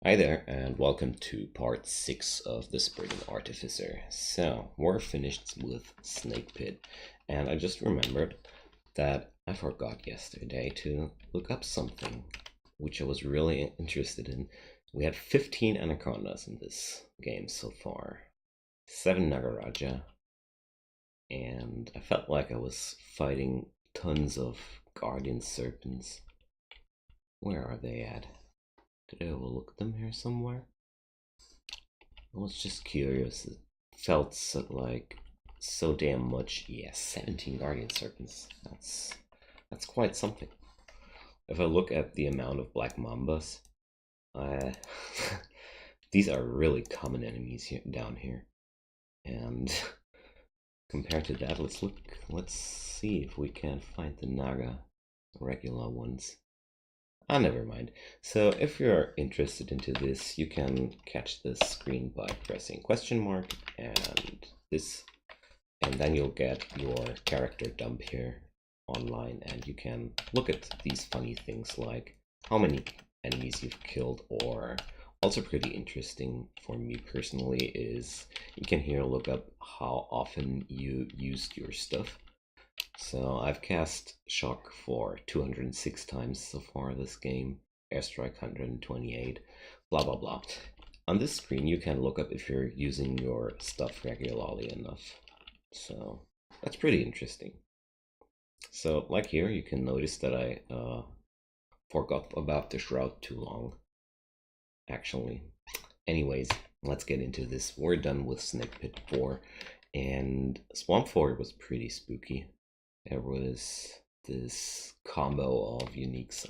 Hi there, and welcome to part 6 of the Spriggan Artificer. So, we're finished with Snake Pit, and I just remembered that I forgot yesterday to look up something which I was really interested in. We had 15 anacondas in this game so far, 7 Nagaraja, and I felt like I was fighting tons of guardian serpents. Where are they at? Did I overlook them here somewhere? I was just curious. It felt like so damn much. Yeah, 17 guardian serpents. That's quite something. If I look at the amount of black mambas, uh, these are really common enemies here down here. And compared to that, let's look. Let's see if we can find the naga regular ones. Ah, never mind. So if you're interested into this, you can catch this screen by pressing question mark and this, and then you'll get your character dump here online, and you can look at these funny things like how many enemies you've killed, or also pretty interesting for me personally is you can here look up how often you used your stuff. So I've cast Shock for 206 times so far this game, Airstrike 128, blah blah blah. On this screen you can look up if you're using your stuff regularly enough. So that's pretty interesting. So like here you can notice that I forgot about the Shroud too long, actually. Anyways, let's get into this. We're done with Snake Pit 4, and Swamp 4 was pretty spooky. There was this combo of uniques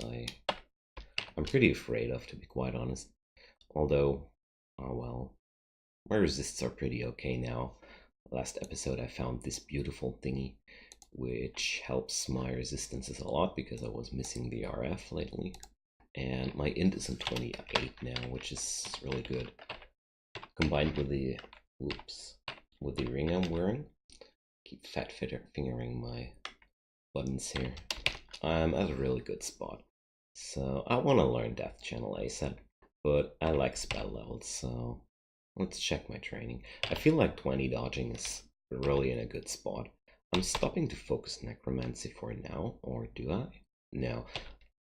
I'm pretty afraid of, to be quite honest. Although, oh well, my resists are pretty okay now. Last episode I found this beautiful thingy, which helps my resistances a lot because I was missing the RF lately. And my int is on 28 now, which is really good. Combined with the, with the ring I'm wearing. Keep fingering my buttons here. I'm at a really good spot. So I want to learn Death Channel ASAP, but I like spell levels, so let's check my training. I feel like 20 dodging is really in a good spot. I'm stopping to focus Necromancy for now, or do I? No.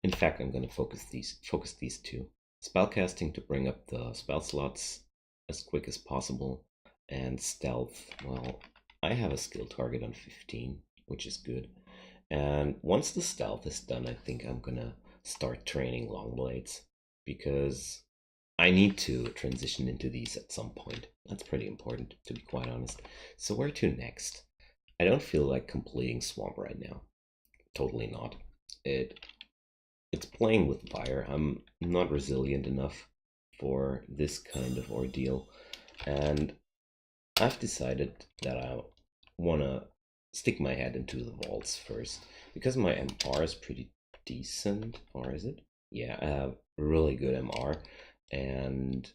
In fact, I'm gonna focus these two. Spellcasting to bring up the spell slots as quick as possible, and stealth, well, I have a skill target on 15, which is good. And once the stealth is done, I think I'm gonna start training long blades because I need to transition into these at some point. That's pretty important, to be quite honest. So where to next? I don't feel like completing Swamp right now. Totally not. It's playing with fire. I'm not resilient enough for this kind of ordeal, and I've decided that I want to stick my head into the vaults first because my MR is pretty decent, or is it? Yeah, I have really good MR, and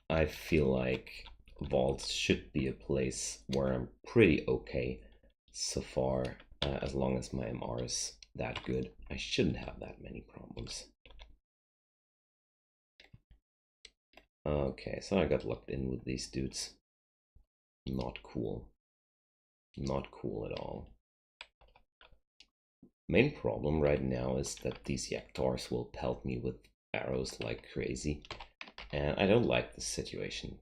I feel like vaults should be a place where I'm pretty okay so far, as long as my MR is that good. I shouldn't have that many problems. Okay, so I got locked in with these dudes. Not cool. Not cool at all. Main problem right now is that these Yaktars will pelt me with arrows like crazy, and I don't like this situation.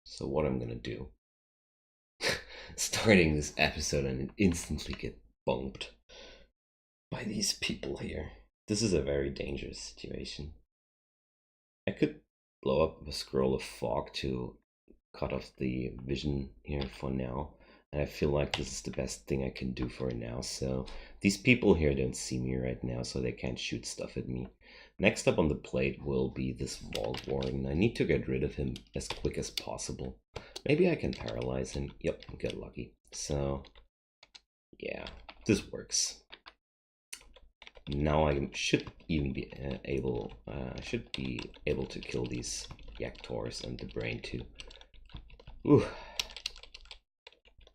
So what I'm gonna do, starting this episode and instantly get bumped by these people here. This is a very dangerous situation. I could blow up a scroll of fog to cut off the vision here for now, and I feel like this is the best thing I can do for now. So these people here don't see me right now, so they can't shoot stuff at me. Next up on the plate will be this Vault Warden. I need to get rid of him as quick as possible. Maybe I can paralyze him. Yep, get lucky. So yeah, this works. Now I should even be able to kill these Yaktors and the brain too. Ooh.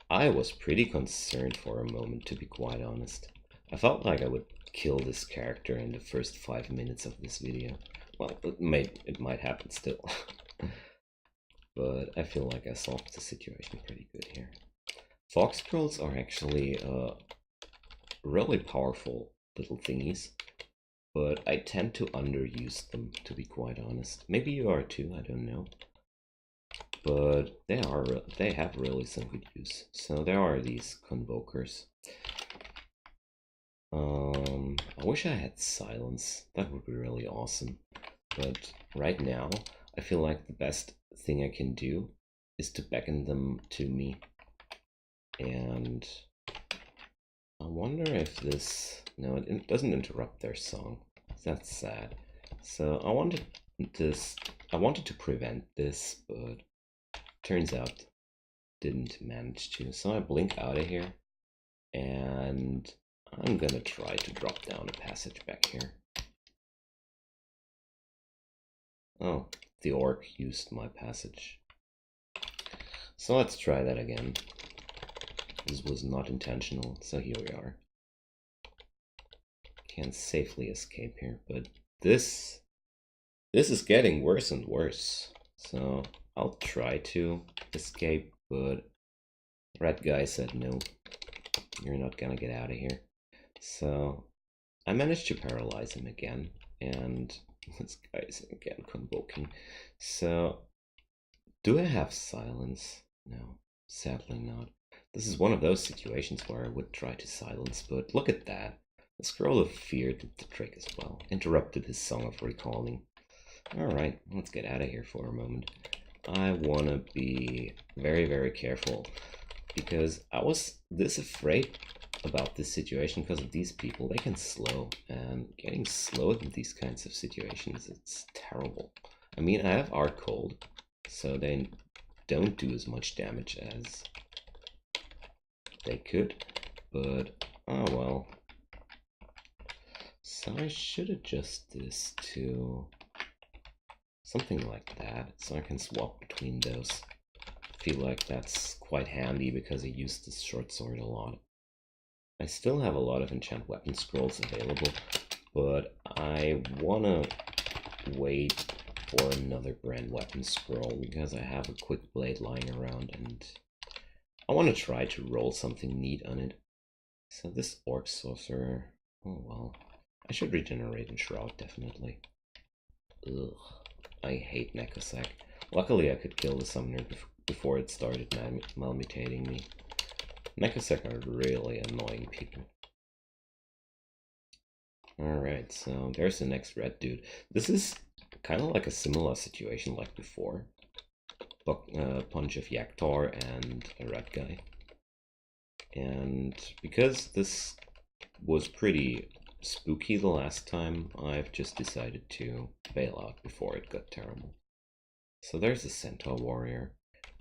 I was pretty concerned for a moment, to be quite honest. I felt like I would kill this character in the first 5 minutes of this video. well, it might happen still. But I feel like I solved the situation pretty good here. Fog scrolls are actually really powerful little thingies, but I tend to underuse them, to be quite honest. Maybe you are too, I don't know. But they have really some good use. So there are these convokers. I wish I had silence. That would be really awesome. But right now, I feel like the best thing I can do is to beckon them to me. And I wonder if this... No, it doesn't interrupt their song. That's sad. So I wanted to prevent this, but turns out didn't manage to. So I blink out of here, and I'm gonna try to drop down a passage back here. Oh, the orc used my passage. So let's try that again. This was not intentional, so here we are. Can safely escape here, but this is getting worse and worse. So I'll try to escape, but red guy said no, you're not gonna get out of here. So I managed to paralyze him again, and this guy is again convoking. So do I have silence? No, sadly not. This is one of those situations where I would try to silence, but look at that. The Scroll of Fear did the trick as well, interrupted his Song of Recalling. Alright, let's get out of here for a moment. I want to be very, very careful, because I was this afraid about this situation because of these people. They can slow, and getting slowed in these kinds of situations, it's terrible. I mean, I have Arc Cold, so they don't do as much damage as they could, but oh well. So I should adjust this to something like that, so I can swap between those. I feel like that's quite handy because I use this short sword a lot. I still have a lot of enchant weapon scrolls available, but I wanna wait for another grand weapon scroll because I have a quick blade lying around and I want to try to roll something neat on it. So this orc sorcerer, oh well, I should regenerate in Shroud definitely. Ugh, I hate Nekosak. Luckily I could kill the summoner before it started malmutating me. Nekosak are really annoying people. Alright, so there's the next red dude. This is kind of like a similar situation like before. Punch of Yaktar and a red guy. And because this was pretty spooky the last time, I've just decided to bail out before it got terrible. So there's a Centaur warrior.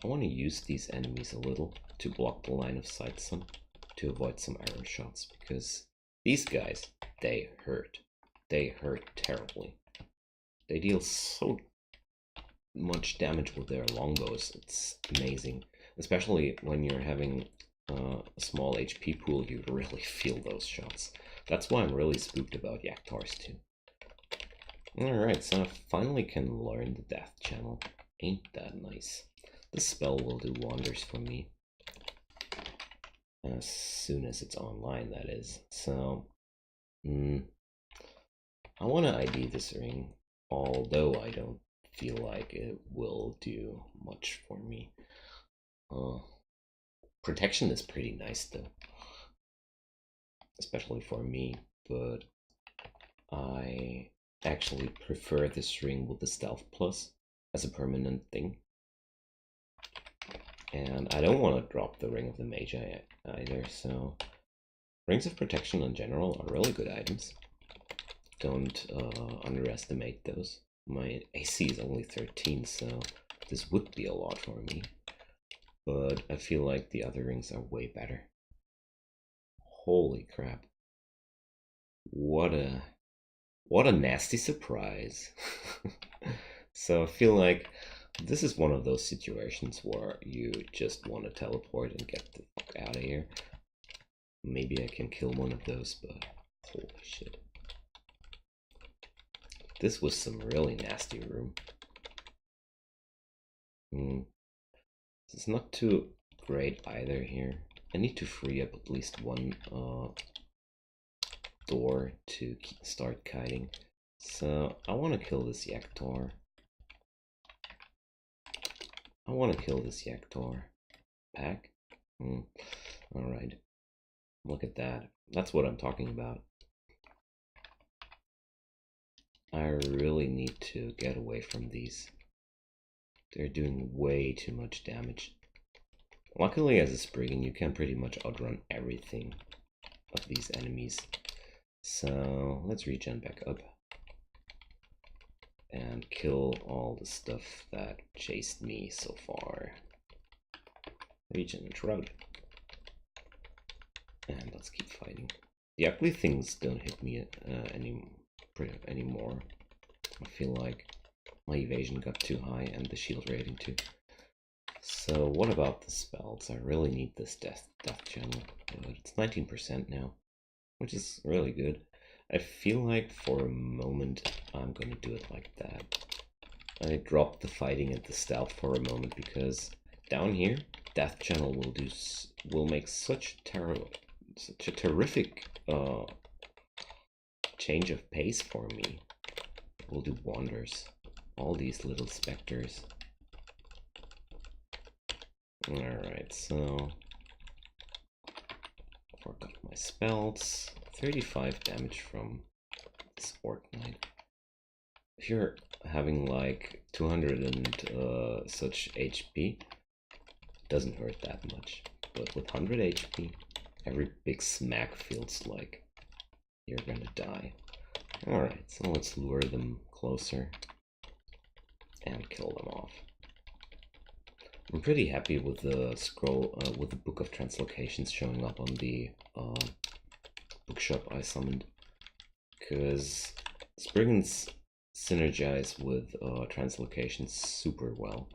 I want to use these enemies a little to block the line of sight some, to avoid some arrow shots, because these guys, they hurt. They hurt terribly. They deal so much damage with their longbows, it's amazing. Especially when you're having a small HP pool, you really feel those shots. That's why I'm really spooked about Yaktars too. Alright, so I finally can learn the Death Channel. Ain't that nice? This spell will do wonders for me. As soon as it's online, that is. So, I want to ID this ring, although I don't feel like it will do much for me. Protection is pretty nice though, especially for me, but I actually prefer this ring with the Stealth Plus as a permanent thing. And I don't want to drop the Ring of the Magi either, so Rings of Protection in general are really good items. Don't underestimate those. My AC is only 13, so this would be a lot for me. But I feel like the other rings are way better. Holy crap. What a nasty surprise. So I feel like this is one of those situations where you just want to teleport and get the fuck out of here. Maybe I can kill one of those, but holy shit. This was some really nasty room. It's not too great either here. I need to free up at least one door to start kiting. So I want to kill this Yaktor. Pack? Alright. Look at that. That's what I'm talking about. I really need to get away from these. They're doing way too much damage. Luckily, as a Spriggan, you can pretty much outrun everything of these enemies. So let's regen back up and kill all the stuff that chased me so far. Regen and Shroud. And let's keep fighting. The ugly things don't hit me anymore. I feel like my evasion got too high and the shield rating too. So what about the spells? I really need this death channel. It's 19% now, which is really good. I feel like for a moment I'm gonna do it like that. I dropped the fighting and the stealth for a moment because down here, death channel will make such a terrific change of pace for me. It will do wonders. All these little specters. Alright, so forgot my spells. 35 damage from this Orc Knight. If you're having like 200 and such HP, doesn't hurt that much. But with 100 HP, every big smack feels like you're gonna die. Alright, so let's lure them closer and kill them off. I'm pretty happy with the scroll, with the Book of Translocations showing up on the bookshop I summoned, because Spriggans synergize with translocations super well.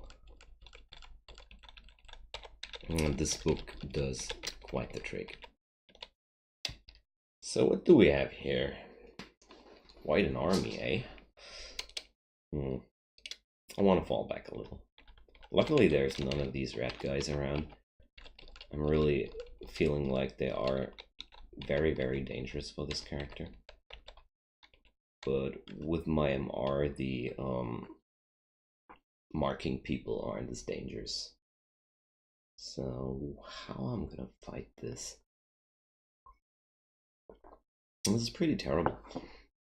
And this book does quite the trick. So what do we have here? Quite an army, eh? I want to fall back a little. Luckily there's none of these rat guys around. I'm really feeling like they are very, very dangerous for this character. But with my MR, the marking people aren't as dangerous. So how I'm gonna fight this? This is pretty terrible,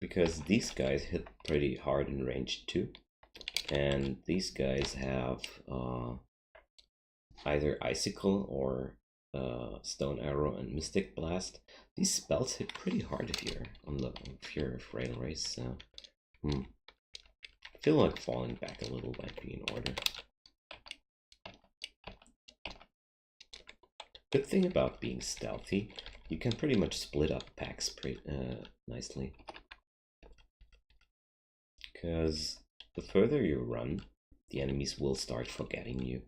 because these guys hit pretty hard in range too. And these guys have either Icicle or Stone Arrow and Mystic Blast. These spells hit pretty hard if you're Frail Race. So I feel like falling back a little might be in order. Good thing about being stealthy, you can pretty much split up packs pretty nicely. Because the further you run, the enemies will start forgetting you.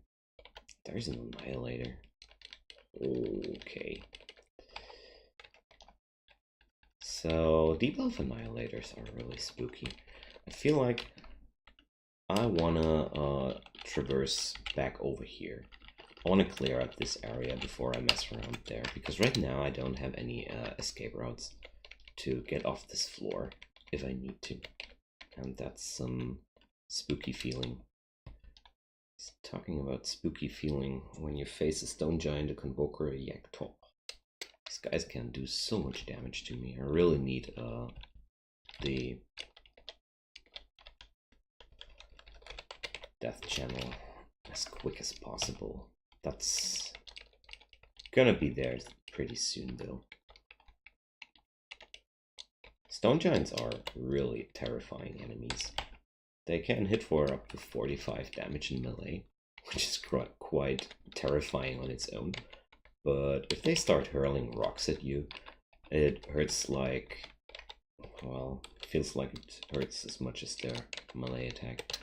There's an Annihilator. Okay. So, Deep Elf Annihilators are really spooky. I feel like I wanna traverse back over here. I wanna clear up this area before I mess around there, because right now I don't have any escape routes to get off this floor if I need to. And that's some spooky feeling. Talking about spooky feeling, when you face a stone giant, a convoker, a Yaktor. These guys can do so much damage to me. I really need the death channel as quick as possible. That's gonna be there pretty soon though. Stone giants are really terrifying enemies. They can hit for up to 45 damage in melee, which is quite terrifying on its own. But if they start hurling rocks at you, it hurts like, well, it feels like it hurts as much as their melee attack.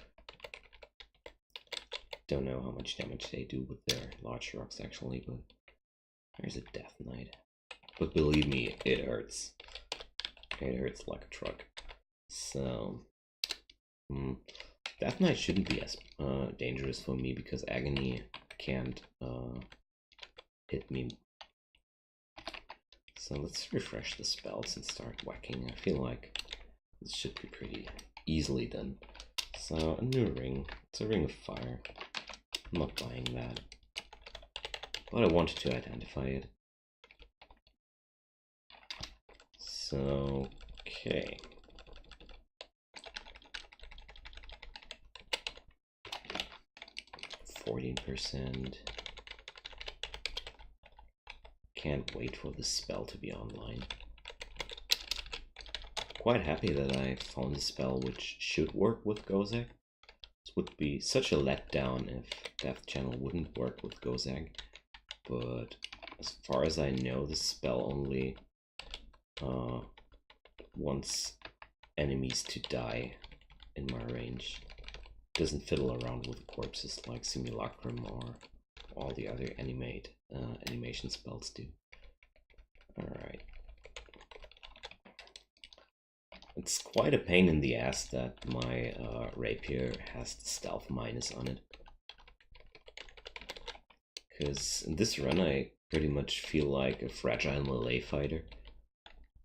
Don't know how much damage they do with their large rocks actually, but there's a Death Knight. But believe me, it hurts. It hurts like a truck. So Death Knight shouldn't be as dangerous for me because Agony can't hit me. So let's refresh the spells and start whacking. I feel like this should be pretty easily done. So a new ring. It's a ring of fire. I'm not buying that, but I wanted to identify it. So, okay. %. Can't wait for this spell to be online. Quite happy that I found a spell which should work with Gozag. This would be such a letdown if Death Channel wouldn't work with Gozag, but as far as I know, this spell only wants enemies to die in my range. Doesn't fiddle around with corpses like Simulacrum or all the other animation spells do. Alright. It's quite a pain in the ass that my rapier has the stealth minus on it. Because in this run I pretty much feel like a fragile melee fighter,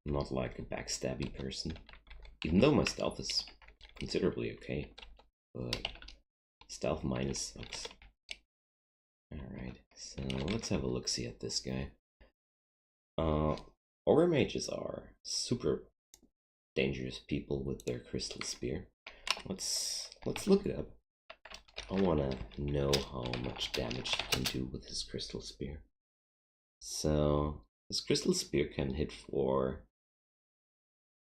not like a backstabby person. Even though my stealth is considerably okay, but stealth minus sucks. Alright, so let's have a look-see at this guy. Ogre mages are super dangerous people with their crystal spear. Let's look it up. I wanna know how much damage he can do with his crystal spear. So his crystal spear can hit for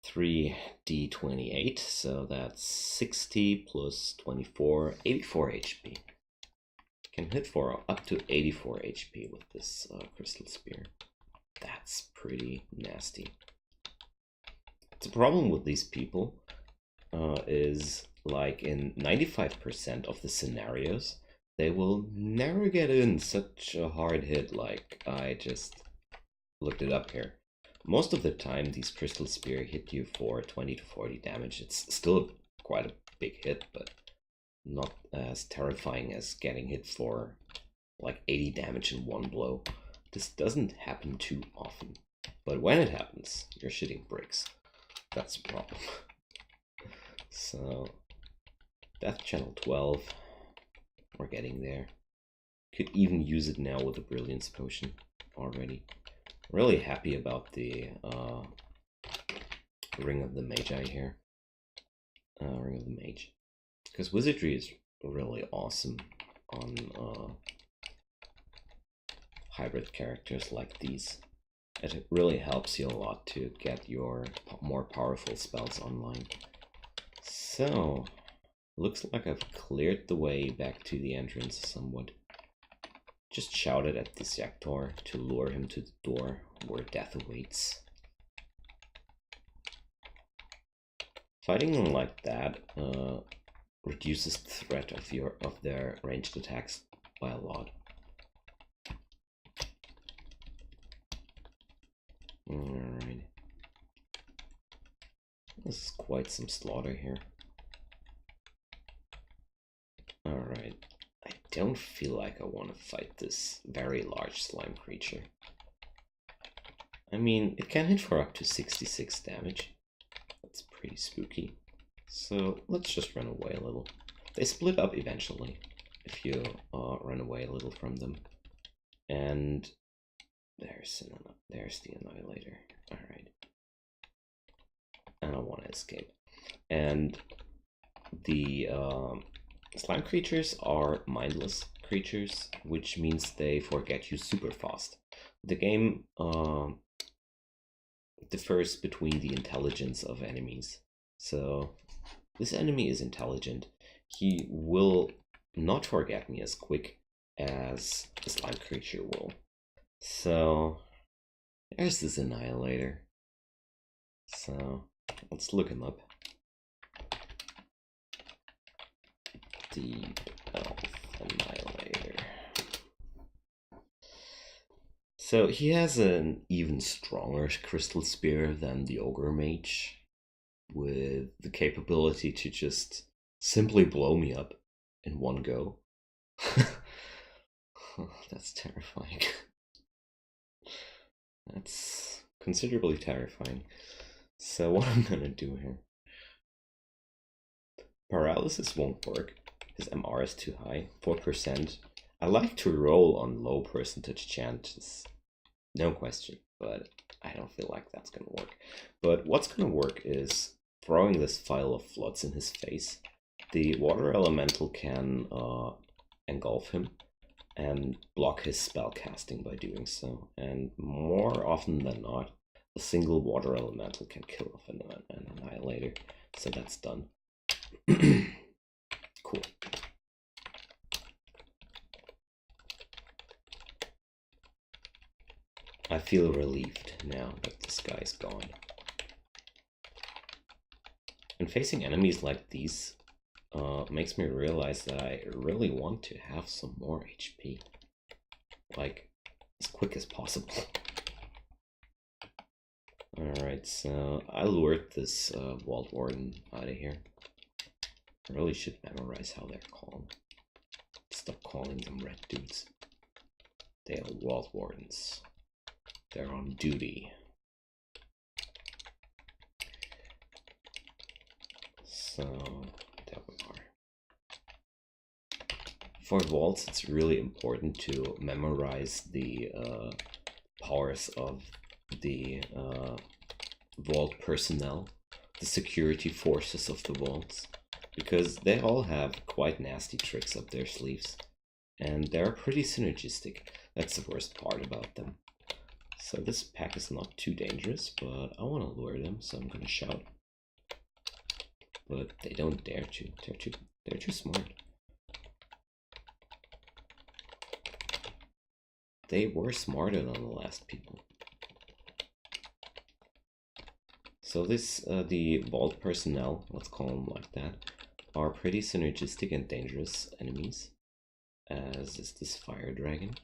3d28, so that's 60 plus 24, 84 HP. Can hit for up to 84 HP with this crystal spear. That's pretty nasty. The problem with these people is, like, in 95% of the scenarios, they will never get in such a hard hit. Like, I just looked it up here. Most of the time, these crystal spear hit you for 20 to 40 damage. It's still quite a big hit, but not as terrifying as getting hit for like 80 damage in one blow. This doesn't happen too often, but when it happens, you're shitting bricks. That's a problem. So, Death Channel 12, we're getting there. Could even use it now with a Brilliance Potion already. Really happy about the Ring of the Magi here. Ring of the Mage. Because Wizardry is really awesome on hybrid characters like these. It really helps you a lot to get your more powerful spells online. So, looks like I've cleared the way back to the entrance somewhat. Just shouted at this Yaktor to lure him to the door where death awaits. Fighting them like that reduces the threat of their ranged attacks by a lot. Alright. This is quite some slaughter here. Alright. I don't feel like I want to fight this very large slime creature. I mean, it can hit for up to 66 damage. That's pretty spooky. So let's just run away a little. They split up eventually if you run away a little from them. And there's the Annihilator. Alright. I don't want to escape. And the slime creatures are mindless creatures, which means they forget you super fast. The game differs between the intelligence of enemies. So this enemy is intelligent. He will not forget me as quick as the slime creature will. So there's this Annihilator. So let's look him up. Deep Elf Annihilator. So he has an even stronger crystal spear than the Ogre Mage, with the capability to just simply blow me up in one go. Oh, that's terrifying. That's considerably terrifying. So what I'm gonna do here. Paralysis won't work. His MR is too high, 4%. I like to roll on low percentage chances, no question, but I don't feel like that's gonna work. But what's gonna work is throwing this vial of floods in his face. The water elemental can engulf him and block his spell casting by doing so. And more often than not, a single water elemental can kill off an annihilator. So that's done. Cool. I feel relieved now that this guy is gone. And facing enemies like these makes me realize that I really want to have some more HP. Like, as quick as possible. Alright, so I lured this Vault Warden out of here. I really should memorize how they're called. Stop calling them red dudes. They are Vault Wardens. They're on duty. So, there we are. For vaults, it's really important to memorize the powers of the vault personnel, the security forces of the vaults, because they all have quite nasty tricks up their sleeves, and they're pretty synergistic. That's the worst part about them. So this pack is not too dangerous, but I want to lure them, so I'm gonna shout. But they don't dare to. They're too smart. They were smarter than the last people. So this, the vault personnel, let's call them like that, are pretty synergistic and dangerous enemies, as is this fire dragon,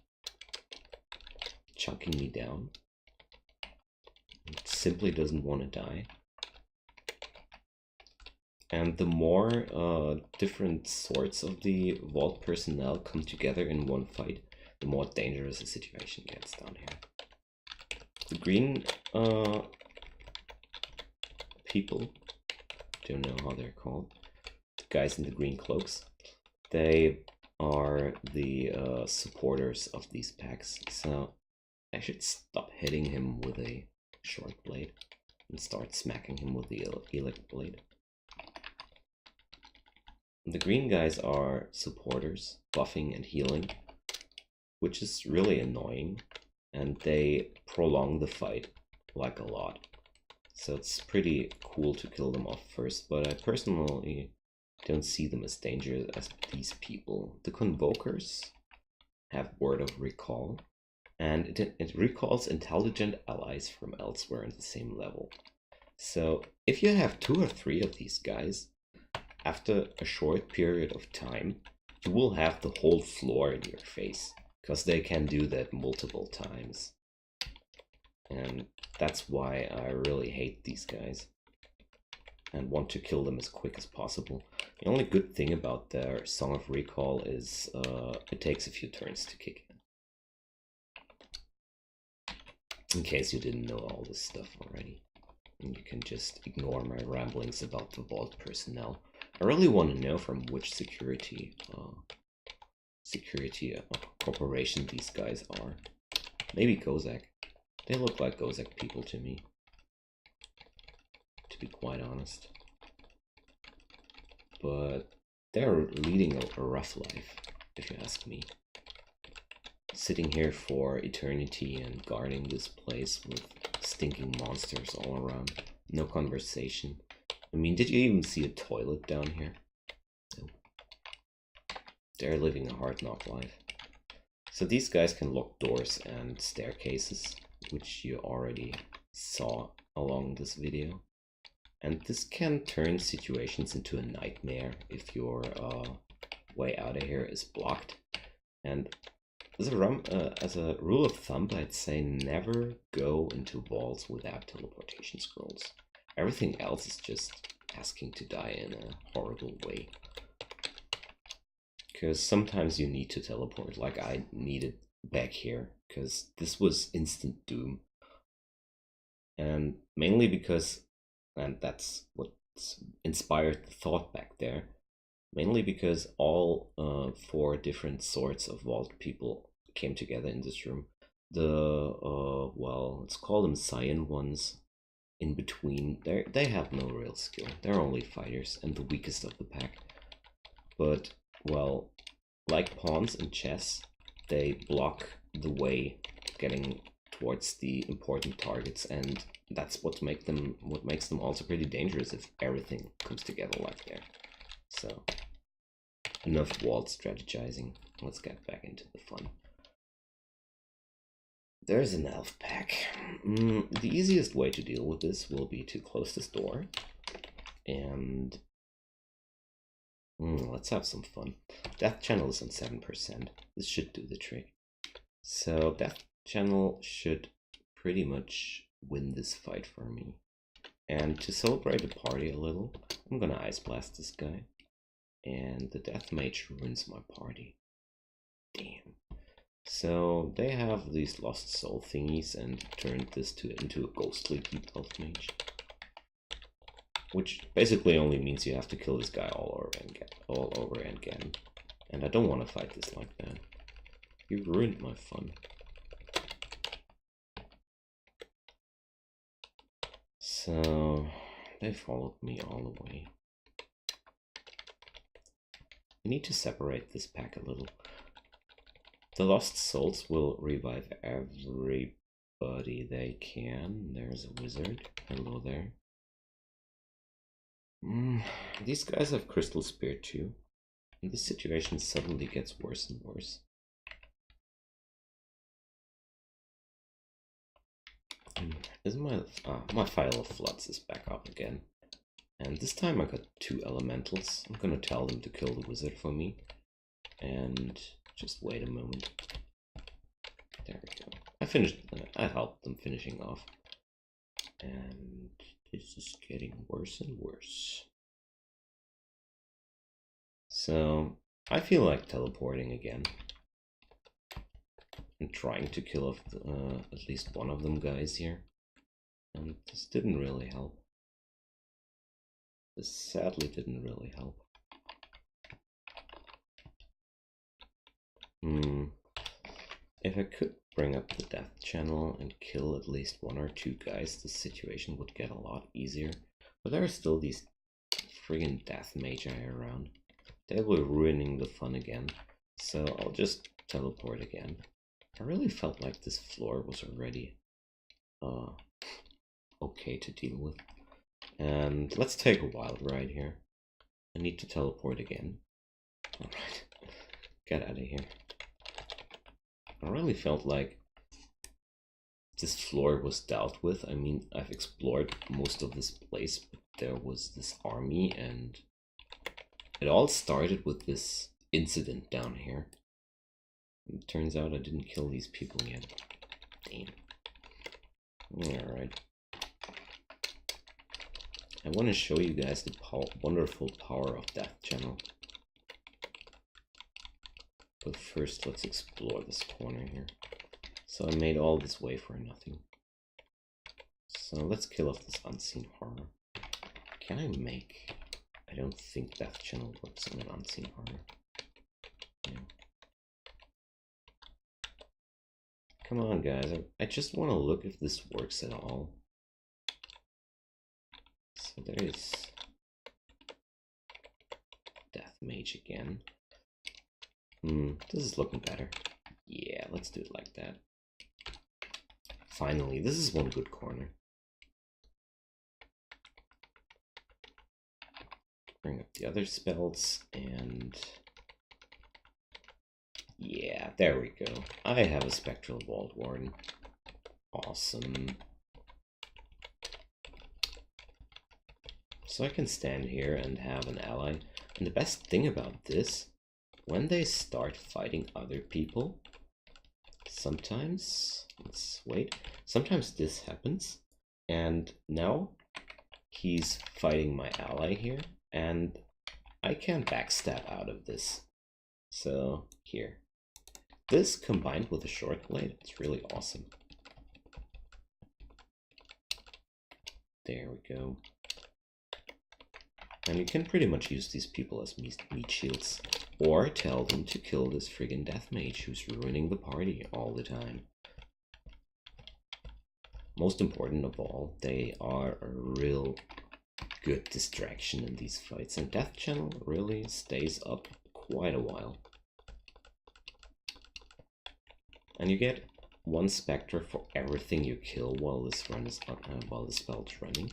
chunking me down. It simply doesn't want to die. And the more different sorts of the vault personnel come together in one fight, the more dangerous the situation gets down here. The green people, don't know how they're called, the guys in the green cloaks, they are the supporters of these packs, so I should stop hitting him with a short blade and start smacking him with the elect blade. The green guys are supporters, buffing and healing, which is really annoying, and they prolong the fight like a lot. So it's pretty cool to kill them off first, but I personally don't see them as dangerous as these people. The Convokers have Word of Recall, and it recalls intelligent allies from elsewhere in the same level. So if you have 2 or 3 of these guys, after a short period of time, you will have the whole floor in your face, because they can do that multiple times. And that's why I really hate these guys and want to kill them as quick as possible. The only good thing about their Song of Recall is it takes a few turns to kick in case you didn't know all this stuff already. And you can just ignore my ramblings about the vault personnel. I really want to know from which security corporation these guys are. Maybe Kozak. They look like Kozak people to me, to be quite honest. But they're leading a rough life, if you ask me. Sitting here for eternity and guarding this place with stinking monsters all around. No conversation. I mean, did you even see a toilet down here? No. They're living a hard knock life. So these guys can lock doors and staircases, which you already saw along this video. And this can turn situations into a nightmare if your way out of here is blocked. And as a rule of thumb, I'd say never go into vaults without teleportation scrolls. Everything else is just asking to die in a horrible way. Because sometimes you need to teleport, like I needed back here, because this was instant doom. And mainly because, and that's what inspired the thought back there, mainly because all 4 different sorts of vault people came together in this room. The, well, let's call them Cyan ones. In between, they have no real skill. They're only fighters and the weakest of the pack. But, well, like pawns in chess, they block the way getting towards the important targets, and that's what makes them also pretty dangerous if everything comes together like that. So, enough walled strategizing. Let's get back into the fun. There's an elf pack. The easiest way to deal with this will be to close this door and let's have some fun. Death channel is on 7%. This should do the trick. So death channel should pretty much win this fight for me. And to celebrate the party a little, I'm gonna ice blast this guy. And the death mage ruins my party. Damn. So they have these lost soul thingies and turned this into a ghostly deep elf mage, which basically only means you have to kill this guy all over again. And I don't want to fight this like that. You ruined my fun. So they followed me all the way. I need to separate this pack a little. The lost souls will revive everybody they can. There's a wizard. Hello there. These guys have crystal spear too. And this situation suddenly gets worse and worse. Is my file of floods is back up again. And this time I got 2 elementals. I'm gonna tell them to kill the wizard for me. And just wait a moment. There we go. I helped them finishing off. And this is getting worse and worse. So I feel like teleporting again. And trying to kill off at least one of them guys here. And this didn't really help. This sadly didn't really help. If I could bring up the death channel and kill at least 1 or 2 guys, the situation would get a lot easier. But there are still these friggin' death magi around. They were ruining the fun again. So I'll just teleport again. I really felt like this floor was already okay to deal with. And let's take a wild ride here. I need to teleport again. Alright, get out of here. I really felt like this floor was dealt with. I mean, I've explored most of this place, but there was this army, and it all started with this incident down here. It turns out I didn't kill these people yet. Damn. Alright. I want to show you guys the wonderful power of Death Channel. But first, let's explore this corner here. So I made all this way for nothing. So let's kill off this unseen horror. Can I make... I don't think Death Channel works on an unseen horror. Yeah. Come on, guys. I just want to look if this works at all. So there is Death Mage again. This is looking better. Yeah, let's do it like that. Finally, this is one good corner. Bring up the other spells, and yeah, there we go. I have a Spectral Vault Warden. Awesome. So I can stand here and have an ally. And the best thing about this, when they start fighting other people, sometimes, let's wait, sometimes this happens, and now he's fighting my ally here, and I can't backstab out of this. So here, this combined with a short blade, it's really awesome. There we go. And you can pretty much use these people as meat shields, or tell them to kill this friggin' death mage who's ruining the party all the time. Most important of all, they are a real good distraction in these fights, and Death Channel really stays up quite a while. And you get one spectre for everything you kill while this run is while the spell is running.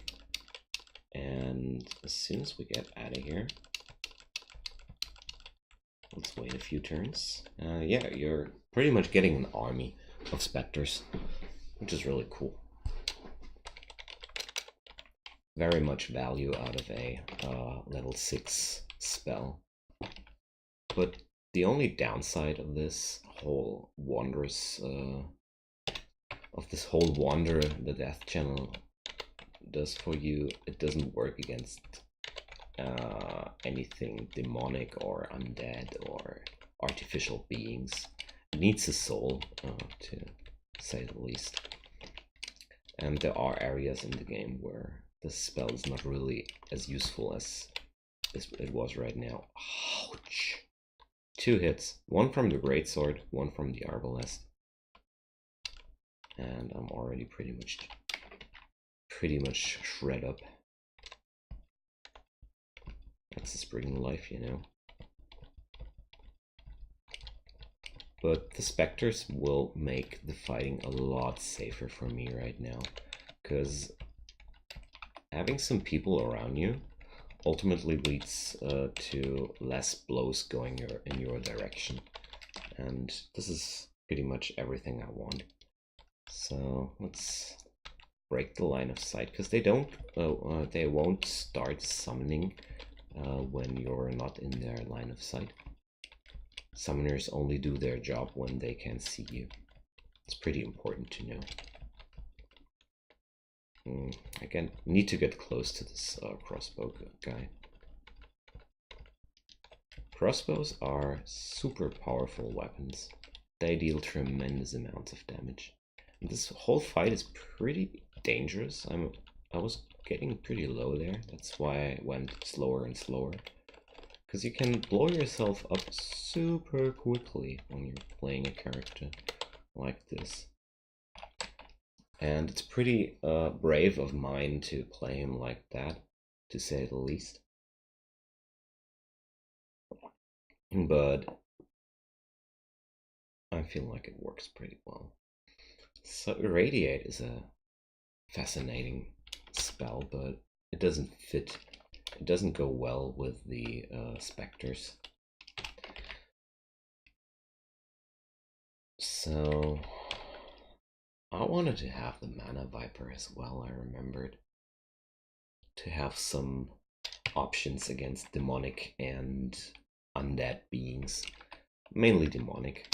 And as soon as we get out of here, let's wait a few turns. Yeah, you're pretty much getting an army of specters, which is really cool. Very much value out of a level 6 spell. But the only downside of this whole wander, the Death Channel does for you, it doesn't work against anything demonic or undead or artificial beings. It needs a soul, to say the least. And there are areas in the game where the spell is not really as useful as it was right now. Ouch! 2 hits, one from the greatsword, one from the arbalest, and I'm already pretty much shred up. That's the Spriggan life, you know. But the specters will make the fighting a lot safer for me right now, because having some people around you ultimately leads to less blows going in your direction, and this is pretty much everything I want. So let's break the line of sight, because they won't start summoning when you're not in their line of sight. Summoners only do their job when they can see you. It's pretty important to know. I need to get close to this crossbow guy. Crossbows are super powerful weapons. They deal tremendous amounts of damage. And this whole fight is pretty dangerous. I was getting pretty low there. That's why I went slower and slower. Because you can blow yourself up super quickly when you're playing a character like this. And it's pretty brave of mine to play him like that, to say the least. But I feel like it works pretty well. So Irradiate is a fascinating spell, but it doesn't fit. It doesn't go well with the specters. So I wanted to have the Mana Viper as well, I remembered. To have some options against demonic and undead beings. Mainly demonic.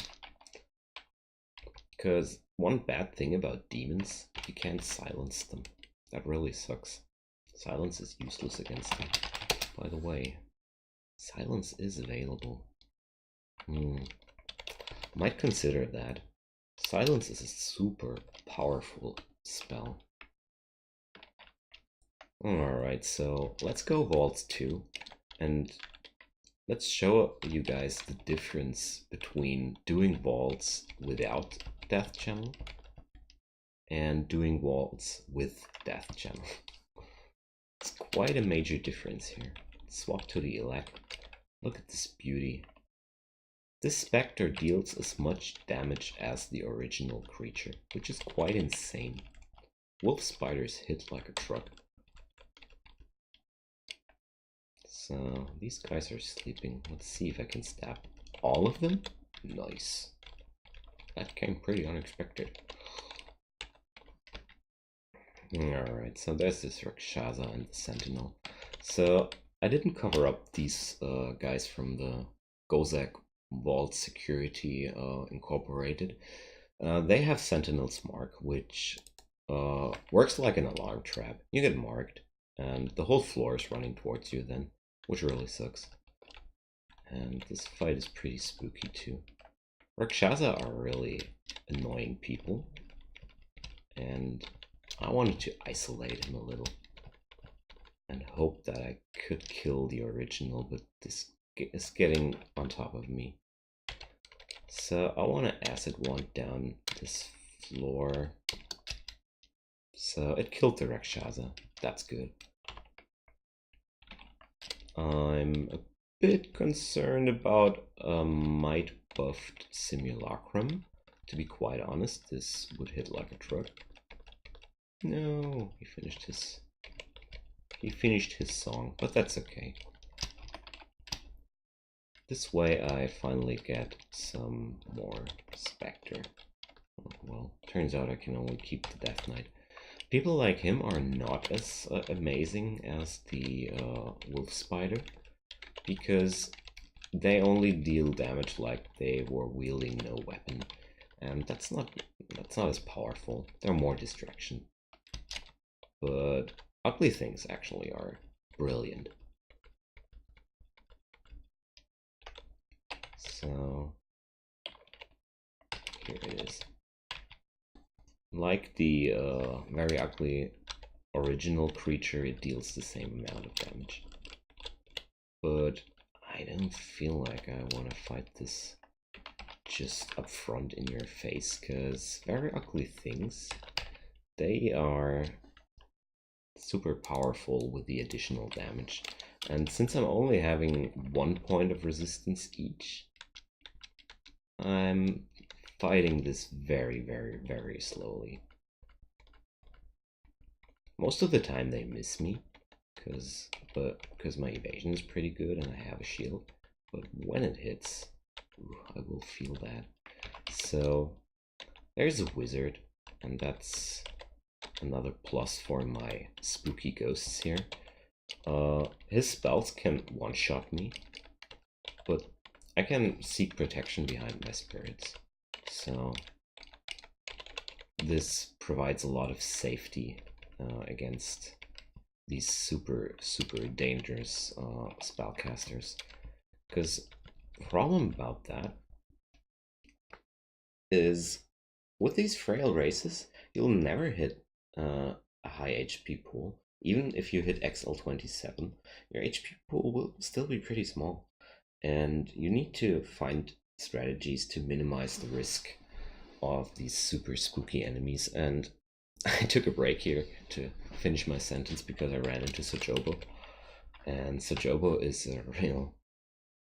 Because one bad thing about demons, you can't silence them. That really sucks. Silence is useless against them. By the way, silence is available. Might consider that. Silence is a super powerful spell. Alright, so let's go Vaults 2, and let's show you guys the difference between doing Vaults without Death Channel and doing Vaults with Death Channel. It's quite a major difference here. Swap to the Elect. Look at this beauty. This spectre deals as much damage as the original creature, which is quite insane. Wolf spiders hit like a truck. So these guys are sleeping. Let's see if I can stab all of them. Nice. That came pretty unexpected. Alright, so there's this Rakshasa and the Sentinel. So I didn't cover up these guys from the Gozak Vault Security Incorporated. They have Sentinel's Mark, which works like an alarm trap. You get marked, And the whole floor is running towards you then, which really sucks. And this fight is pretty spooky too. Rakshasa are really annoying people, and I wanted to isolate him a little and hope that I could kill the original, but this is getting on top of me. So I want to acid wand down this floor. So it killed the Rakshasa. That's good. I'm a bit concerned about a might buffed simulacrum. To be quite honest, this would hit like a truck. No, he finished his song, but that's okay. This way I finally get some more Spectre. Well, turns out I can only keep the Death Knight. People like him are not as amazing as the Wolf Spider, because they only deal damage like they were wielding no weapon, and that's not as powerful. They're more distraction. But ugly things actually are brilliant. So here it is. Like the very ugly original creature, it deals the same amount of damage. But I don't feel like I want to fight this just up front in your face, because very ugly things, they are super powerful with the additional damage. And since I'm only having 1 point of resistance each, I'm fighting this very, very, very slowly. Most of the time they miss me, because my evasion is pretty good and I have a shield. But when it hits, I will feel that. So there's a wizard, and that's another plus for my spooky ghosts here. His spells can one-shot me, but I can seek protection behind my spirits. So this provides a lot of safety against these super dangerous spellcasters. Because the problem about that is with these frail races, you'll never hit a high HP pool. Even if you hit XL27, your HP pool will still be pretty small. And you need to find strategies to minimize the risk of these super spooky enemies. And I took a break here to finish my sentence because I ran into Sojobo. And Sojobo is a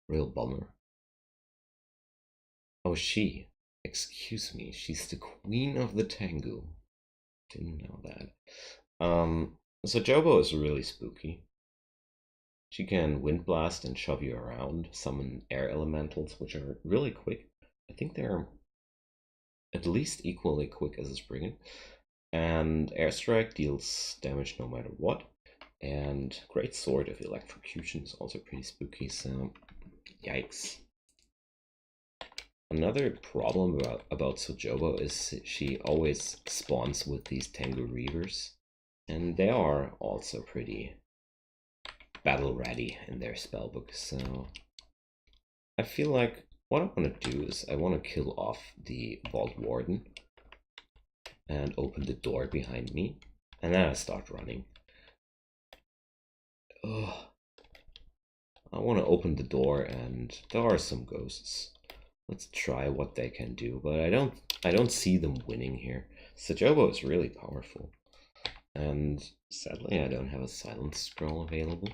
real bummer. Oh, excuse me, she's the queen of the Tengu. Didn't know that. Sojobo is really spooky. She can wind blast and shove you around, summon air elementals, which are really quick. I think they're at least equally quick as a Spriggan. And airstrike deals damage no matter what. And Great Sword of Electrocution is also pretty spooky, so yikes. Another problem about Sojobo is she always spawns with these Tengu Reavers, and they are also pretty battle ready in their spellbook, so I feel like what I want to do is I want to kill off the Vault Warden and open the door behind me, and then I start running. Ugh. I want to open the door, and there are some ghosts. Let's try what they can do, but I don't see them winning here. Sojobo is really powerful, and sadly I don't have a silence scroll available,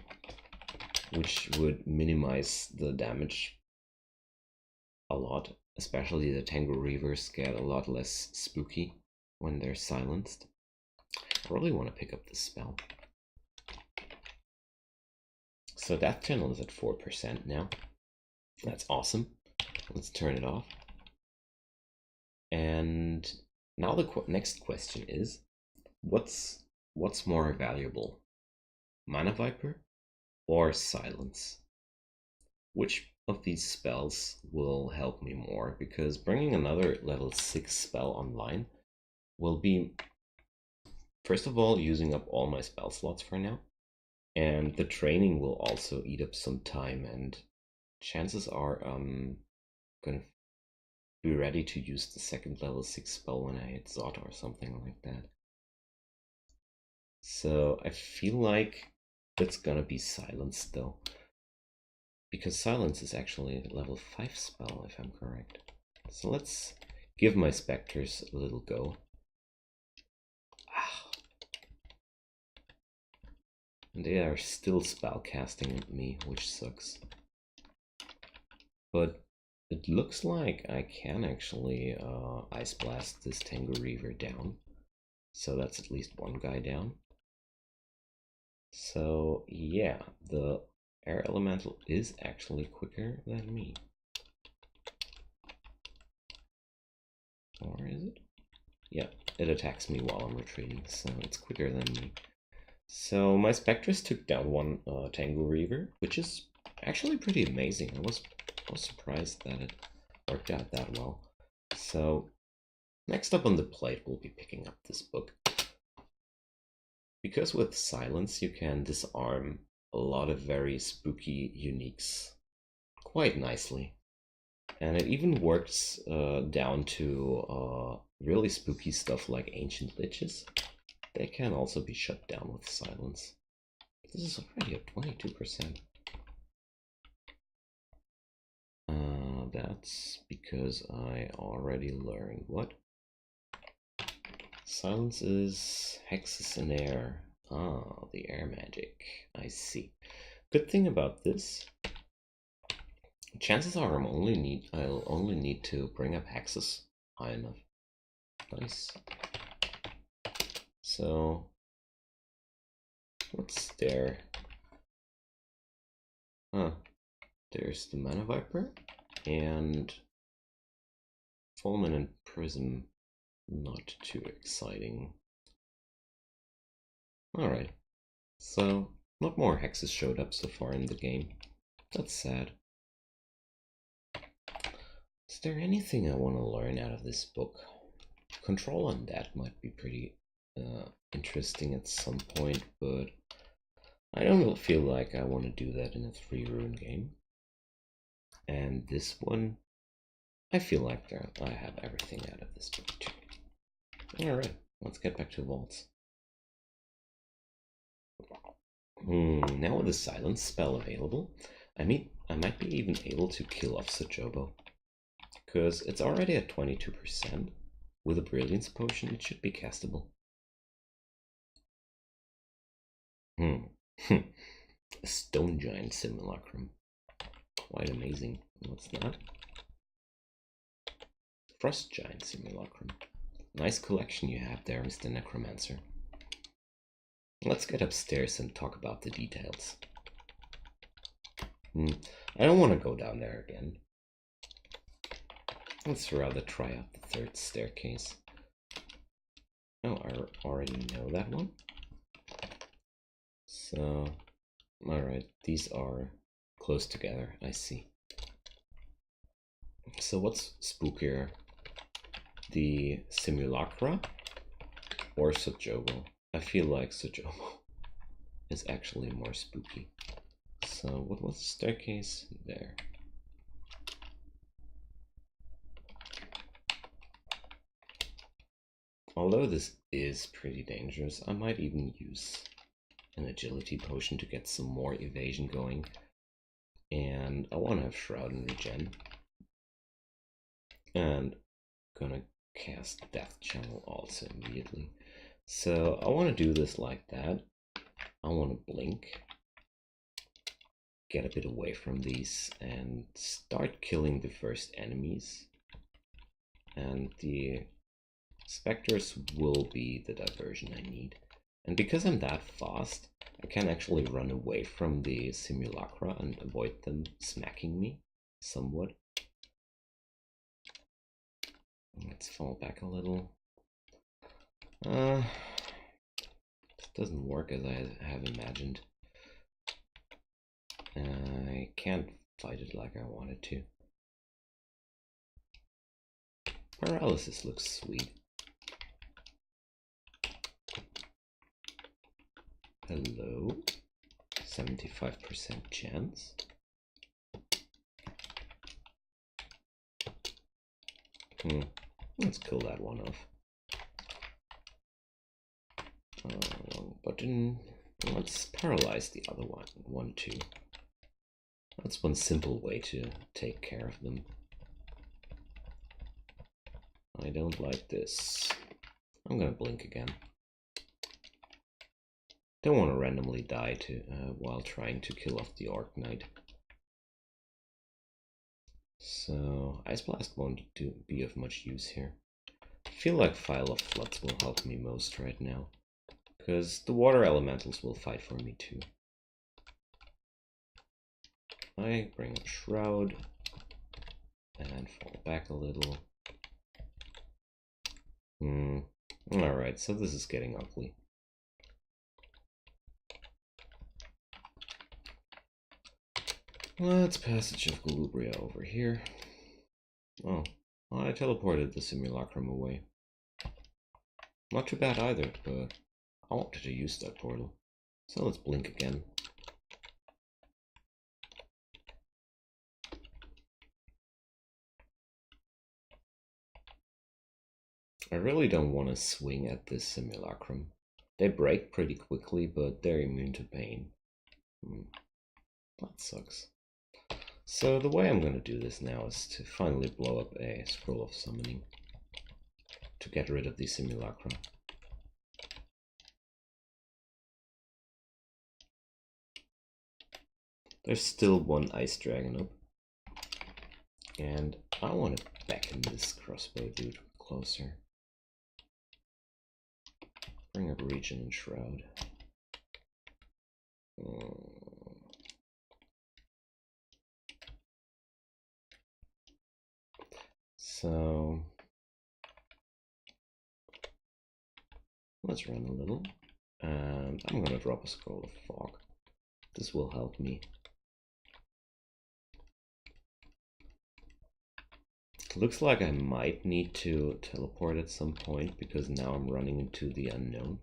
which would minimize the damage a lot. Especially the Tengu Reavers get a lot less spooky when they're silenced. I really want to pick up this spell. So Death Channel is at 4% now. That's awesome. Let's turn it off. And now the next question is, what's more valuable, Mana Viper or Silence? Which of these spells will help me more? Because bringing another level 6 spell online will be, first of all, using up all my spell slots for now, And the training will also eat up some time, and chances are I'm gonna be ready to use the second level 6 spell when I hit Zod or something like that. So I feel like that's gonna be Silence though. Because Silence is actually a level 5 spell, if I'm correct. So let's give my Spectres a little go. And they are still spellcasting at me, which sucks. But it looks like I can actually Ice Blast this Tengu Reaver down. So that's at least one guy down. So yeah, the Air Elemental is actually quicker than me. Or is it? Yeah, it attacks me while I'm retreating, so it's quicker than me. So my Spectres took down one Tengu Reaver, which is actually pretty amazing. I was surprised that it worked out that well. So next up on the plate, we'll be picking up this book. Because with Silence you can disarm a lot of very spooky uniques quite nicely. And it even works down to really spooky stuff like Ancient Liches. They can also be shut down with Silence. This is already at 22%. That's because I already learned what? Silence is Hexes in Air. Ah, the air magic. I see. Good thing about this, chances are I'll only need to bring up Hexes high enough. Nice. So what's there? Huh. There's the Mana Viper and Fulmin and Prism. Not too exciting. Alright. So not more hexes showed up so far in the game. That's sad. Is there anything I want to learn out of this book? Control on that might be pretty interesting at some point, but I don't feel like I want to do that in a 3 rune game. And this one, I feel like I have everything out of this book too. Alright, let's get back to vaults. Now with the Silence spell available, I might be even able to kill off Sojobo. Because it's already at 22%. With a Brilliance Potion, it should be castable. A Stone Giant Simulacrum. Quite amazing. What's that? Frost Giant Simulacrum. Nice collection you have there, Mr. Necromancer. Let's get upstairs and talk about the details. I don't want to go down there again. Let's rather try out the 3rd staircase. Oh, I already know that one. So, alright, these are close together, I see. So what's spookier? The Simulacra or Sojobo? I feel like Sojobo is actually more spooky. So what was the staircase? There. Although this is pretty dangerous, I might even use an agility potion to get some more evasion going. And I want to have Shroud and Regen. And gonna cast Death Channel also immediately. So I want to do this like that. I want to blink, get a bit away from these, and start killing the first enemies. And the Spectres will be the diversion I need. And because I'm that fast, I can actually run away from the Simulacra and avoid them smacking me somewhat. Let's fall back a little. This doesn't work as I have imagined. I can't fight it like I wanted to. Paralysis looks sweet. Hello? 75% chance. Let's kill that one off. Wrong button. Let's paralyze the other one too. That's one simple way to take care of them. I don't like this. I'm gonna blink again. Don't want to randomly die while trying to kill off the Orc Knight. So Ice Blast won't be of much use here. I feel like Phial of Floods will help me most right now, because the water elementals will fight for me too. I bring up Shroud and fall back a little. Alright, so this is getting ugly. Let's Passage of Galubria over here. Oh, well, I teleported the Simulacrum away. Not too bad either, but I wanted to use that portal. So let's blink again. I really don't want to swing at this Simulacrum. They break pretty quickly, but they're immune to pain. That sucks. So the way I'm going to do this now is to finally blow up a Scroll of Summoning to get rid of the Simulacrum. There's still one Ice Dragon up. And I want to beckon this crossbow dude closer. Bring up Region and Shroud. So let's run a little, and I'm gonna drop a Scroll of Fog. This will help me. Looks like I might need to teleport at some point, because now I'm running into the unknown,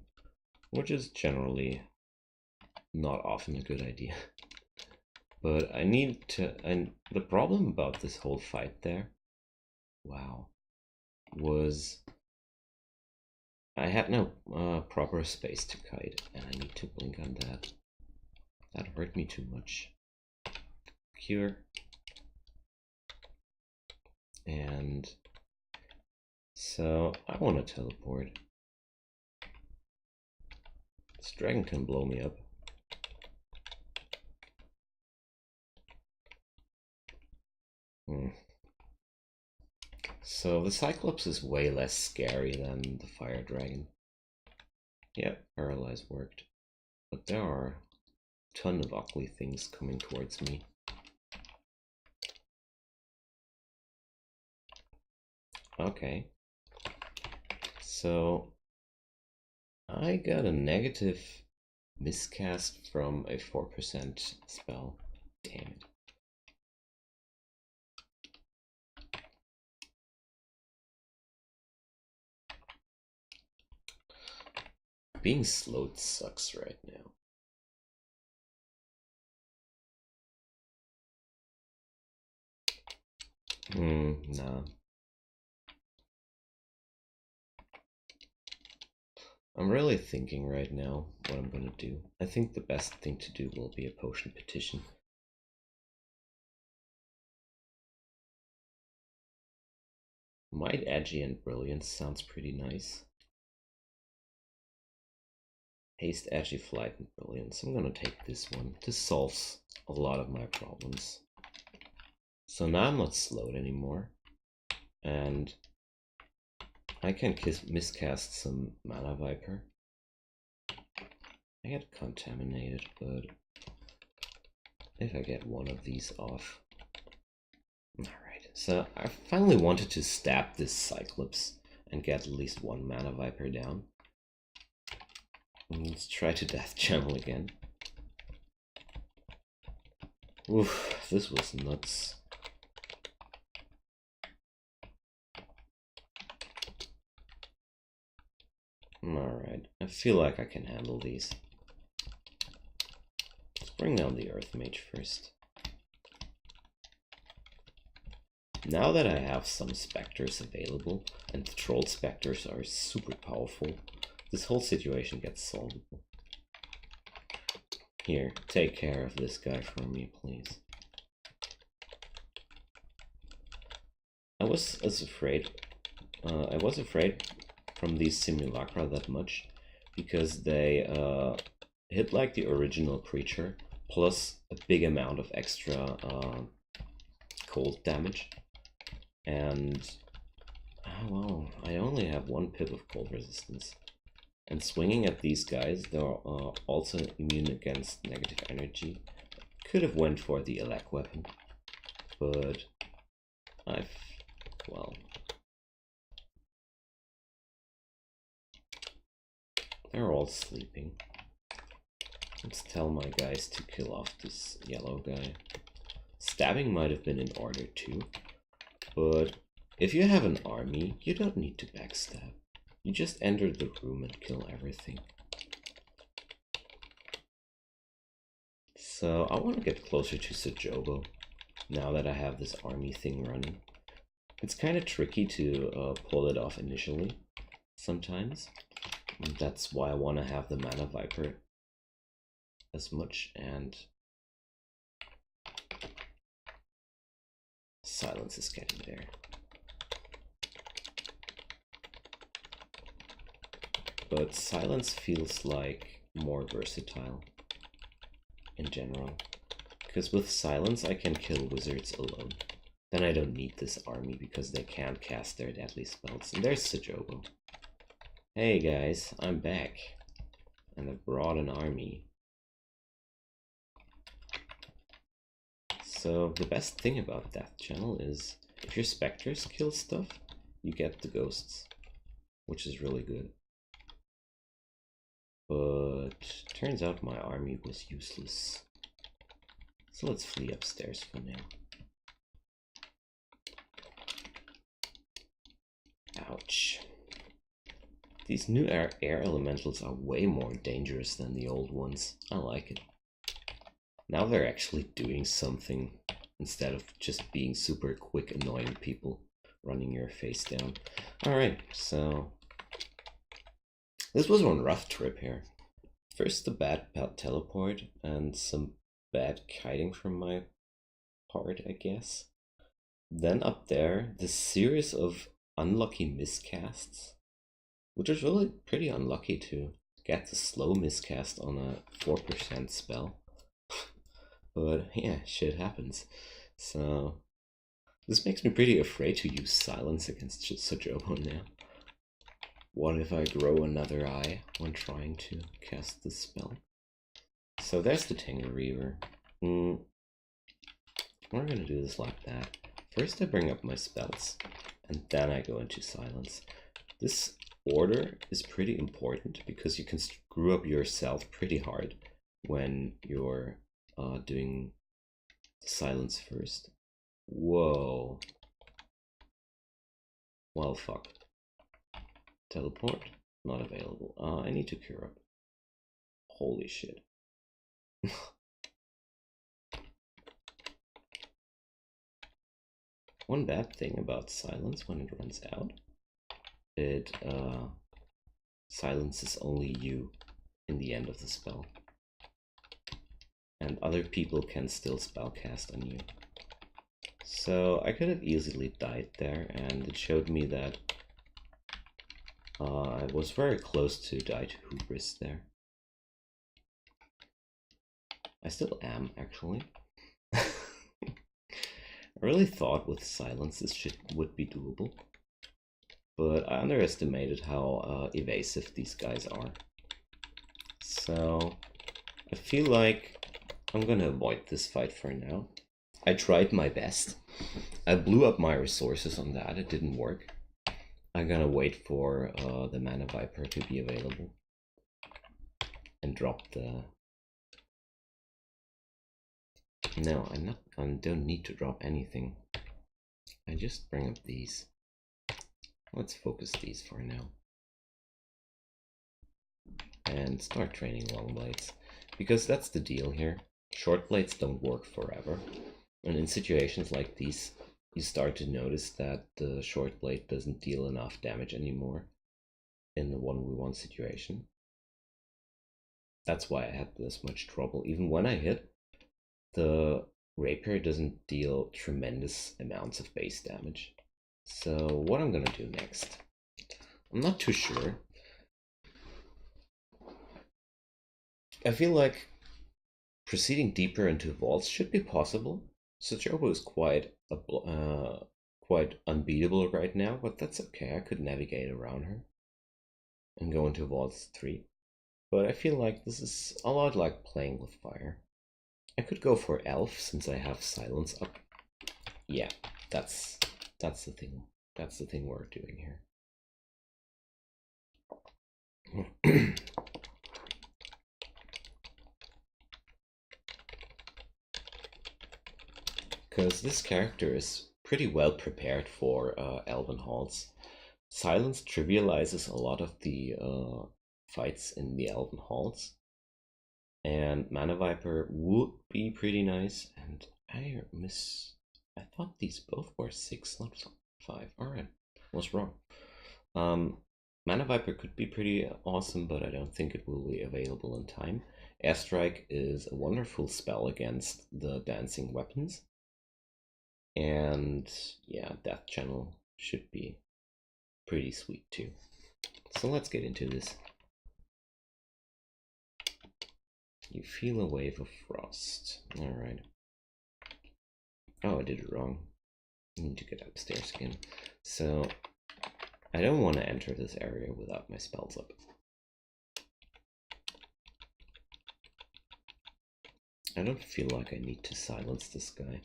which is generally not often a good idea. But I need to, and the problem about this whole fight there, was I had no proper space to kite, and I need to blink on that. That hurt me too much. Cure. And so I want to teleport. This dragon can blow me up. So the Cyclops is way less scary than the Fire Dragon. Yep, Paralyze worked. But there are a ton of ugly things coming towards me. Okay. So I got a negative miscast from a 4% spell. Damn it. Being slowed sucks right now. Nah. I'm really thinking right now what I'm gonna do. I think the best thing to do will be a potion petition. Might, Edgy, and Brilliance sounds pretty nice. Haste, Edgy, Flight, and Brilliance. I'm gonna take this one. This solves a lot of my problems. So now I'm not slowed anymore. And I can miscast some Mana Viper. I get contaminated, but if I get one of these off. Alright, so I finally wanted to stab this Cyclops and get at least one Mana Viper down. Let's try to Death Channel again. Oof, this was nuts. Alright, I feel like I can handle these. bring down the Earth Mage first. Now that I have some specters available, and the troll specters are super powerful, this whole situation gets solvable. Here, take care of this guy for me, please. I was afraid from these simulacra that much, because they hit like the original creature, plus a big amount of extra cold damage. And, well, I only have 1 pip of cold resistance. And swinging at these guys, they're also immune against negative energy. Could have went for the elect weapon, but well, they're all sleeping. Let's tell my guys to kill off this yellow guy. Stabbing might have been in order too, but if you have an army, you don't need to backstab. You just enter the room and kill everything. So I want to get closer to Sojobo now that I have this army thing running. It's kind of tricky to pull it off initially sometimes. And that's why I want to have the Mana Viper as much, and silence is getting there. But silence feels like more versatile in general, because with silence I can kill wizards alone. Then I don't need this army because they can't cast their deadly spells. And there's Sojobo. Hey guys, I'm back, and I've brought an army. So the best thing about Death Channel is if your specters kill stuff, you get the ghosts, which is really good. But turns out my army was useless. So let's flee upstairs for now. Ouch. These new air elementals are way more dangerous than the old ones. I like it. Now they're actually doing something instead of just being super quick annoying people running your face down. Alright, so this was one rough trip here. First the bad teleport and some bad kiting from my part, I guess. Then up there, this series of unlucky miscasts, which is really pretty unlucky to get the slow miscast on a 4% spell. But yeah, shit happens. So this makes me pretty afraid to use silence against Sojobo now. What if I grow another eye when trying to cast this spell? So there's the Tangle Reaver. We're gonna do this like that. First I bring up my spells, and then I go into silence. This order is pretty important because you can screw up yourself pretty hard when you're doing silence first. Whoa. Well, fuck. Teleport? Not available. I need to cure up. Holy shit. One bad thing about silence when it runs out, it silences only you in the end of the spell. And other people can still spellcast on you. So I could have easily died there, and it showed me that I was very close to die to Hubris there. I still am, actually. I really thought with silence this shit would be doable, but I underestimated how evasive these guys are. So I feel like I'm gonna avoid this fight for now. I tried my best. I blew up my resources on that, it didn't work. I'm gonna wait for the Mana Viper to be available and drop the... No, I don't need to drop anything. I just bring up these. Let's focus these for now. And start training long blades. Because that's the deal here. Short blades don't work forever, and in situations like these, you start to notice that the short blade doesn't deal enough damage anymore in the 1v1 situation. That's why I had this much trouble. Even when I hit, the rapier doesn't deal tremendous amounts of base damage. So what I'm gonna do next, I'm not too sure. I feel like proceeding deeper into vaults should be possible. Sojobo is quite unbeatable right now, but that's okay. I could navigate around her and go into vaults 3. But I feel like this is a lot like playing with fire. I could go for elf since I have silence up. Yeah, that's the thing. That's the thing we're doing here. Because this character is pretty well prepared for Elven Halls. Silence trivializes a lot of the fights in the Elven Halls. And Mana Viper would be pretty nice. And I thought these both were 6, not 5. Alright, I was wrong. Mana Viper could be pretty awesome, but I don't think it will be available in time. Airstrike is a wonderful spell against the dancing weapons. And yeah, Death Channel should be pretty sweet too. So let's get into this. You feel a wave of frost. Alright. Oh, I did it wrong. I need to get upstairs again. So I don't want to enter this area without my spells up. I don't feel like I need to silence this guy.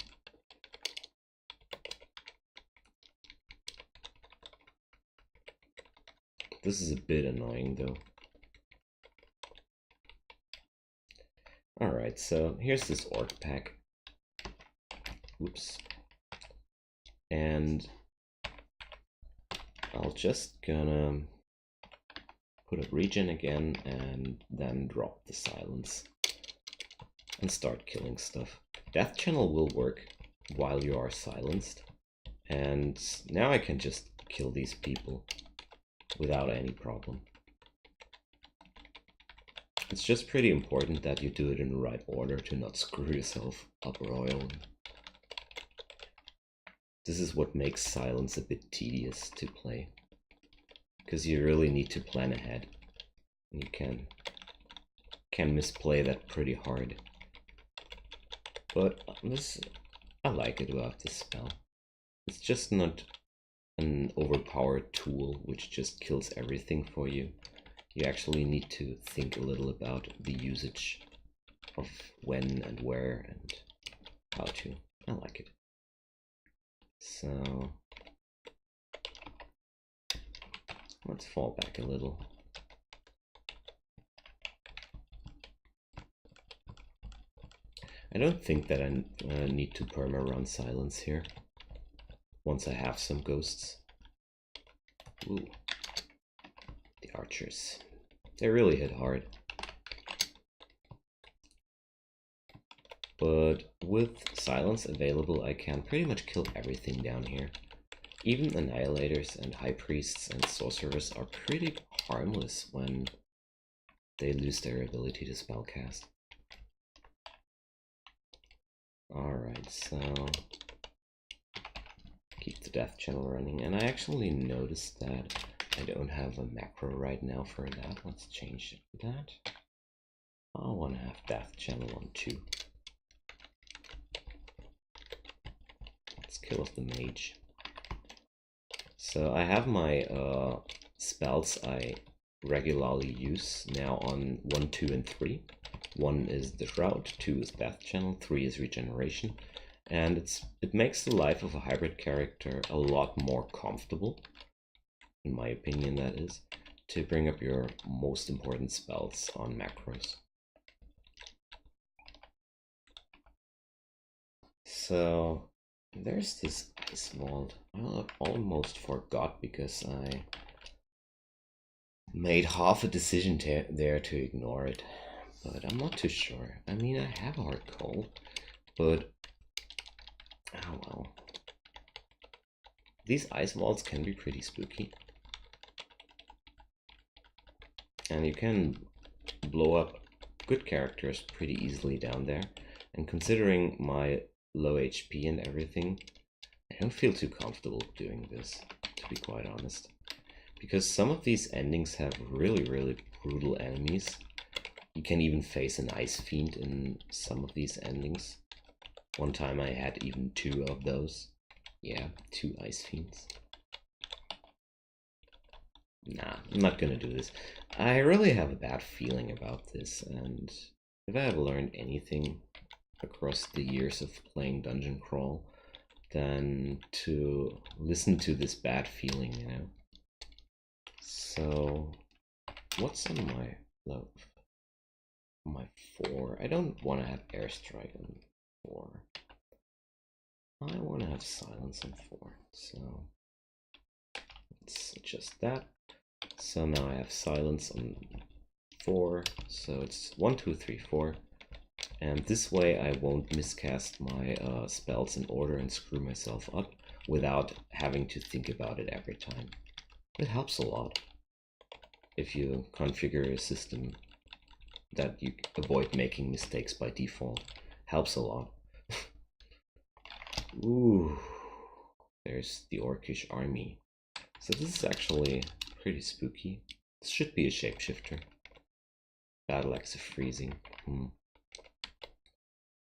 This is a bit annoying though. Alright, so here's this orc pack. Oops. And I'll just gonna put a regen again and then drop the silence and start killing stuff. Death Channel will work while you are silenced, and now I can just kill these people without any problem. It's just pretty important that you do it in the right order to not screw yourself up royally. This is what makes silence a bit tedious to play, because you really need to plan ahead. You can misplay that pretty hard. But I like it about this spell. It's just not an overpowered tool which just kills everything for you. You actually need to think a little about the usage of when and where and how to. I like it. So let's fall back a little. I don't think that I need to perma-run silence here once I have some ghosts. Ooh. The archers. They really hit hard. But with silence available, I can pretty much kill everything down here. Even annihilators and high priests and sorcerers are pretty harmless when they lose their ability to spellcast. Alright, so keep the death channel running, and I actually noticed that I don't have a macro right now for that. Let's change that. I want to have death channel on 2. Let's kill off the mage. So I have my spells I regularly use now on 1, 2, and 3. 1 is the Shroud, 2 is Death Channel, 3 is Regeneration, and it makes the life of a hybrid character a lot more comfortable, in my opinion that is, to bring up your most important spells on macros. So there's this ice vault. I almost forgot because I made half a decision there to ignore it. but I'm not too sure. I mean, I have hard cold, but oh well. These ice walls can be pretty spooky. And you can blow up good characters pretty easily down there. And considering my low HP and everything, I don't feel too comfortable doing this, to be quite honest. Because some of these endings have really brutal enemies. You can even face an ice fiend in some of these endings. One time I had even 2 of those. Yeah, 2 ice fiends. Nah, I'm not gonna do this. I really have a bad feeling about this, and if I have learned anything across the years of playing Dungeon Crawl, then to listen to this bad feeling, you know. So, what's on my low? My 4. I don't want to have airstrike on 4. I want to have silence on 4. So let's adjust that. So now I have silence on 4. So it's 1, 2, 3, 4. And this way I won't miscast my spells in order and screw myself up without having to think about it every time. It helps a lot if you configure a system that you avoid making mistakes by default. Helps a lot. Ooh, there's the Orcish army. So this is actually pretty spooky. This should be a shapeshifter. Battle axe of freezing.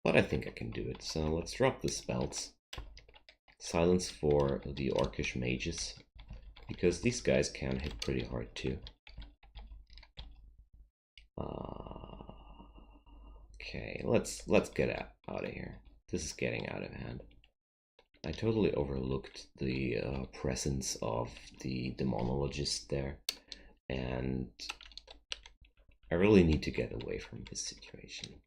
But I think I can do it. So let's drop the spells. Silence for the Orcish mages, because these guys can hit pretty hard too. Okay, let's get out of here. This is getting out of hand. I totally overlooked the presence of the demonologist there, and I really need to get away from this situation.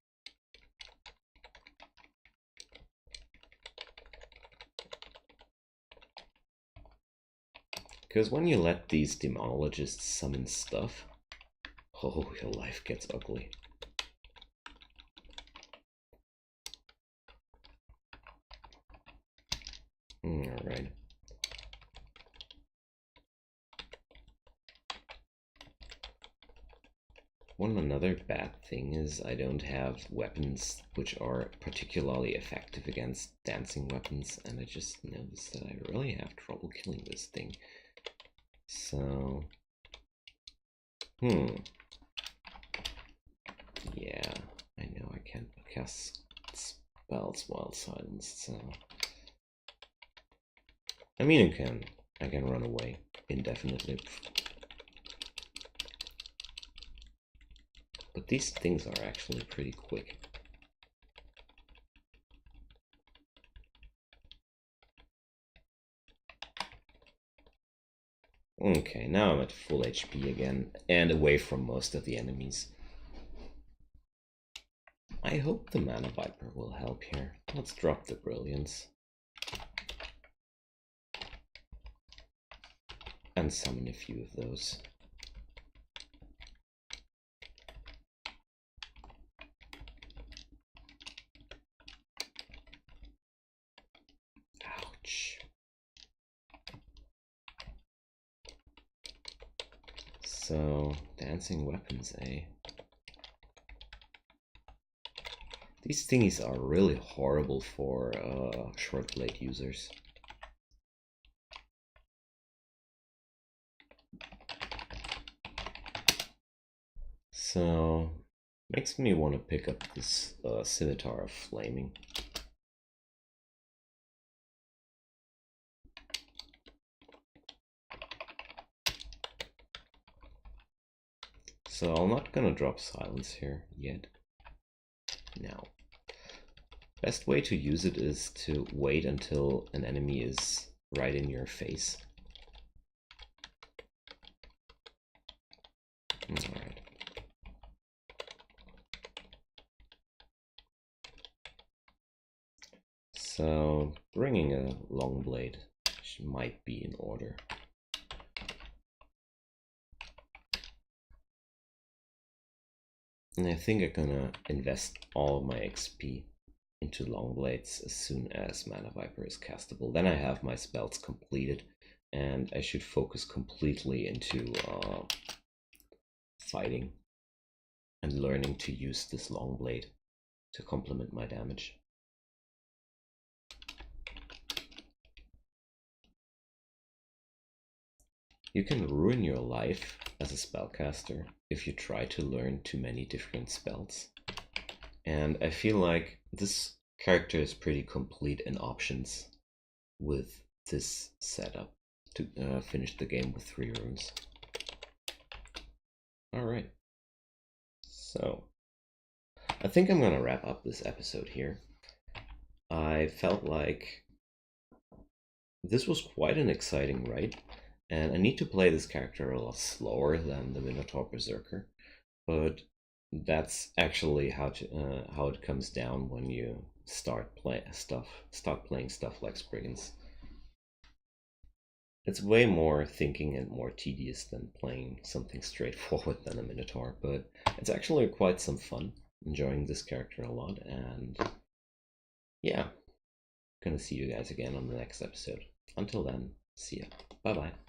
Because when you let these demonologists summon stuff, oh, your life gets ugly. Alright. Another bad thing is I don't have weapons which are particularly effective against dancing weapons, and I just noticed that I really have trouble killing this thing. So, yeah, I know I can't cast spells while silenced, so I mean I can run away indefinitely. But these things are actually pretty quick. Okay, now I'm at full HP again, and away from most of the enemies. I hope the Mana Viper will help here. Let's drop the Brilliance. And summon a few of those. Ouch. So, dancing weapons, eh? These thingies are really horrible for short blade users. So, makes me want to pick up this Scimitar of Flaming. So I'm not gonna drop silence here yet. No. Best way to use it is to wait until an enemy is right in your face. Alright. So bringing a long blade might be in order. And I think I'm gonna invest all of my XP into Longblades as soon as Mana Viper is castable. Then I have my spells completed, and I should focus completely into fighting and learning to use this Longblade to complement my damage. You can ruin your life as a spellcaster if you try to learn too many different spells. And I feel like this character is pretty complete in options with this setup to finish the game with 3 runes. Alright, so I think I'm gonna wrap up this episode here. I felt like this was quite an exciting raid, and I need to play this character a lot slower than the Minotaur Berserker, but that's actually how it comes down when you start playing stuff like Spriggans. It's way more thinking and more tedious than playing something straightforward than a Minotaur, but it's actually quite some fun. Enjoying this character a lot, and yeah, gonna see you guys again on the next episode. Until then, see ya. Bye bye.